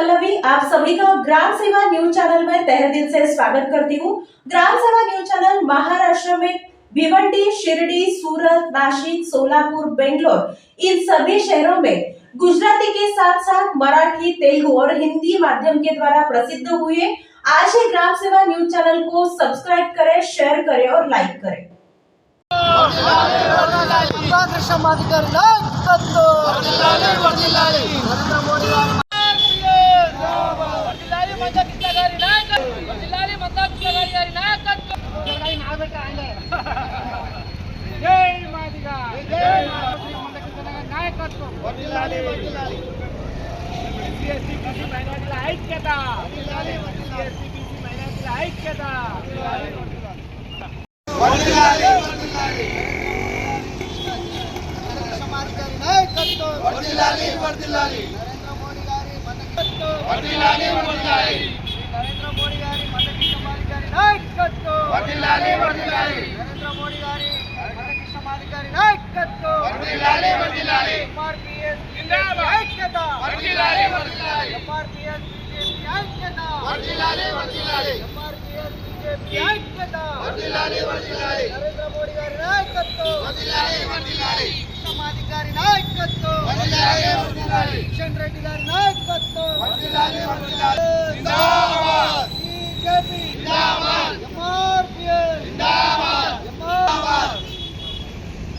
पल्लवी आप सभी का ग्राम सेवा न्यूज चैनल में तहे दिल से स्वागत करती हूँ। ग्राम सेवा न्यूज चैनल महाराष्ट्र में भिवंडी, शिरडी, सूरत, नासिक, सोलापुर, बेंगलोर इन सभी शहरों में गुजराती के साथ साथ मराठी, तेलुगु और हिंदी माध्यम के द्वारा प्रसिद्ध हुए। आज ही ग्राम सेवा न्यूज चैनल को सब्सक्राइब करें, शेयर करें और लाइक करें।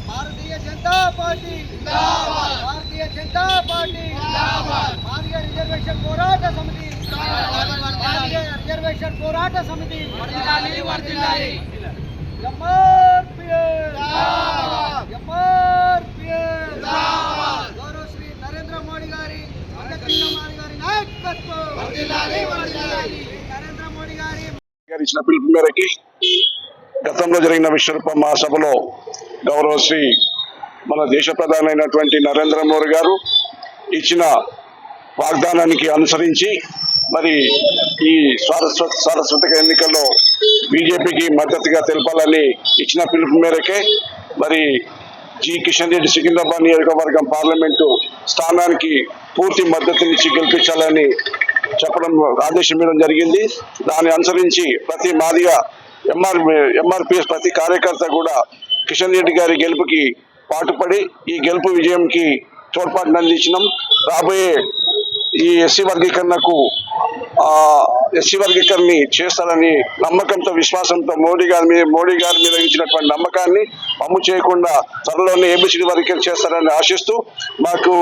भारतीय जनता पार्टी भारतीय जनता पार्टी भारतीय रिजर्वेशन పోరాట समिति भारतीय रिजर्वेशन పోరాట समिति गौरव श्री नरेंद्र मोदी गारी नायकत्व नरेंद्र मोदी गारी ఇచ్చిన పిలుపు మేరకి గతంలో జరిగిన విశ్వరూప మహాసభలో గౌరవ శ్రీ మన దేశ ప్రధాని అయినటువంటి నరేంద్ర మోదీ గారు ఇచ్చిన వాగ్దానానికి అనుసరించి మరి ఈ సారస్వతిక ఎన్నికల్లో బీజేపీకి మద్దతుగా తెలపాలని ఇచ్చిన పిలుపు మేరకే మరి జి కిషన్ రెడ్డి సికింద్రాబాద్ నియోజకవర్గం పార్లమెంటు స్థానానికి పూర్తి మద్దతునిచ్చి గెలిపించాలని చెప్పడం ఆదేశం ఇవ్వడం జరిగింది. దాన్ని అనుసరించి ప్రతి మాదిగా ఎంఆర్పిఎస్ ప్రతి కార్యకర్త కూడా కిషన్ రెడ్డి గారి గెలుపుకి పాటుపడి ఈ గెలుపు విజయంకి తోడ్పాటును అందించినాం. రాబోయే ఈ ఎస్సీ వర్గీకరణని చేస్తారని నమ్మకంతో విశ్వాసంతో మోడీ గారి మీద ఇచ్చినటువంటి నమ్మకాన్ని అమ్ము చేయకుండా త్వరలోనే ఏబిసిడి వర్గీకరణ చేస్తారని ఆశిస్తూ మాకు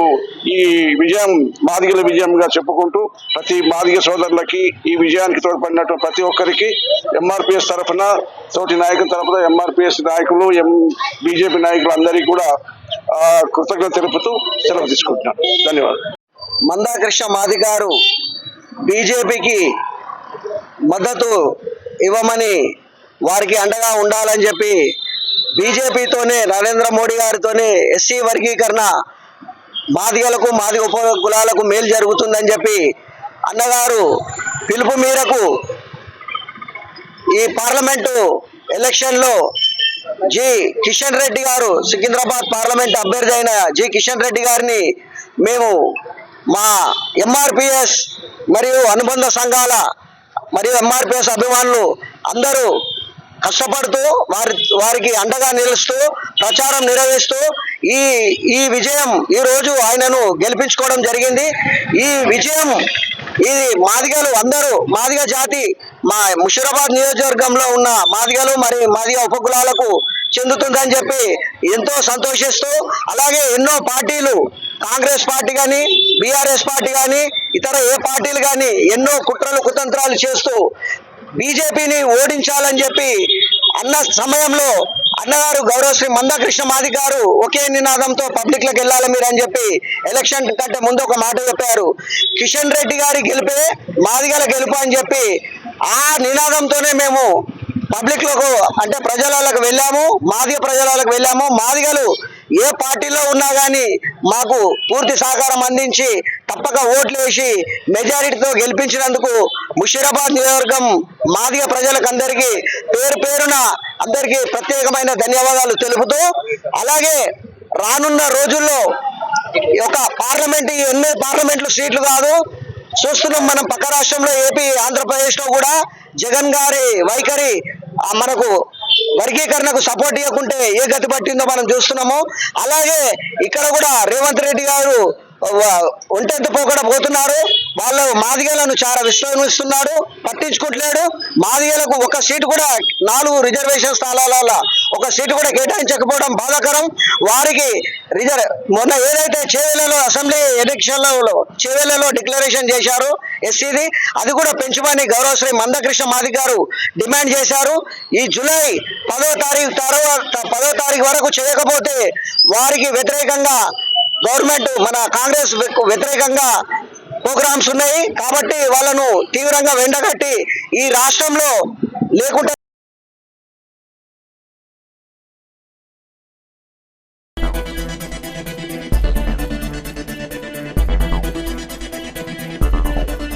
ఈ విజయం మాదిగల విజయంగా చెప్పుకుంటూ ప్రతి మాదిగ సోదరులకి ఈ విజయానికి తోడ్పడినటువంటి ప్రతి ఒక్కరికి ఎంఆర్పిఎస్ తరఫున తోటి నాయకుల తరఫున ఎంఆర్పిఎస్ నాయకులు బీజేపీ నాయకులు అందరికీ కూడా కృతజ్ఞత తెలుపుతూ సెలవు తీసుకుంటున్నాను. ధన్యవాదాలు. మందాకృష్ణ మాది గారు బీజేపీకి మద్దతు ఇవ్వమని వారికి అండగా ఉండాలని చెప్పి బీజేపీతోనే నరేంద్ర మోడీ గారితోనే ఎస్సీ వర్గీకరణ మాదిగలకు మాదిగ ఉప కులాలకు మేలు జరుగుతుందని చెప్పి అన్నగారు పిలుపు మేరకు ఈ పార్లమెంటు ఎలక్షన్లో జి కిషన్ రెడ్డి గారు సికింద్రాబాద్ పార్లమెంట్ అభ్యర్థి అయిన జి కిషన్ రెడ్డి గారిని మేము మా ఎంఆర్పిఎస్ మరియు అనుబంధ సంఘాల మరియు ఎంఆర్పిఎస్ అభిమానులు అందరూ కష్టపడుతూ వారికి అండగా నిలుస్తూ ప్రచారం నిర్వహిస్తూ ఈ విజయం ఈ రోజు ఆయనను గెలిపించుకోవడం జరిగింది. ఈ విజయం ఇది మాదిగలు అందరూ మాదిగ జాతి మా ముషీరాబాద్ నియోజకవర్గంలో ఉన్న మాదిగలు మరి మాదిగ ఉపకులాలకు చెందుతుందని చెప్పి ఎంతో సంతోషిస్తూ అలాగే ఎన్నో పార్టీలు కాంగ్రెస్ పార్టీ కానీ బీఆర్ఎస్ పార్టీ కానీ ఇతర ఏ పార్టీలు కానీ ఎన్నో కుట్రలు కుతంత్రాలు చేస్తూ బీజేపీని ఓడించాలని చెప్పి అన్న సమయంలో అన్నగారు గౌరవ శ్రీ మందాకృష్ణ మాది గారు ఒకే నినాదంతో పబ్లిక్ లకు వెళ్ళాలి మీరు అని చెప్పి ఎలక్షన్ కంటే ముందు ఒక మాట చెప్పారు. కిషన్ రెడ్డి గారి గెలిపే మాదిగల గెలుపు అని చెప్పి ఆ నినాదంతోనే మేము పబ్లిక్ లకు అంటే ప్రజలకు వెళ్ళాము, మాదిగ ప్రజలకు వెళ్ళాము. మాదిగలు ఏ పార్టీలో ఉన్నా కానీ మాకు పూర్తి సహకారం అందించి తప్పక ఓట్లు వేసి మెజారిటీతో గెలిపించినందుకు ముషీరాబాద్ నియోజకవర్గం మాదిగ ప్రజలకు అందరికీ పేరు పేరున అందరికీ ప్రత్యేకమైన ధన్యవాదాలు తెలుపుతూ అలాగే రానున్న రోజుల్లో ఒక పార్లమెంట్ ఎన్ని పార్లమెంట్లు సీట్లు కాదు చూస్తున్నాం మనం పక్క రాష్ట్రంలో ఏపీ ఆంధ్రప్రదేశ్ లో కూడా జగన్ గారి వైఖరి మనకు వర్గీకరణకు సపోర్ట్ ఇవ్వకుంటే ఏ గతి పట్టిందో మనం చూస్తున్నాము. అలాగే ఇక్కడ కూడా రేవంత్ రెడ్డి గారు ఒంటెంత పోకుండా పోతున్నారు. వాళ్ళు మాదిగలను చాలా విశ్రమిస్తున్నాడు, పట్టించుకుంటలేడు. మాదిగలకు ఒక సీటు కూడా 4 రిజర్వేషన్ స్థానాల ఒక సీటు కూడా కేటాయించకపోవడం బాధాకరం. వారికి మొన్న ఏదైతే చేవెళ్లలో అసెంబ్లీ ఎలక్షన్లలో చేవెళ్లలో డిక్లరేషన్ చేశారు ఎస్సీది, అది కూడా పెంచుమని గౌరవశ్రీ మందకృష్ణ మాదిగ గారు డిమాండ్ చేశారు. ఈ జూలై 10వ తారీఖు తర్వాత 10వ తారీఖు వరకు చేయకపోతే వారికి వ్యతిరేకంగా గవర్నమెంట్ మన కాంగ్రెస్ వ్యతిరేకంగా ప్రోగ్రామ్స్ ఉన్నాయి కాబట్టి వాళ్ళను తీవ్రంగా వెంటగట్టి ఈ రాష్ట్రంలో లేకుండా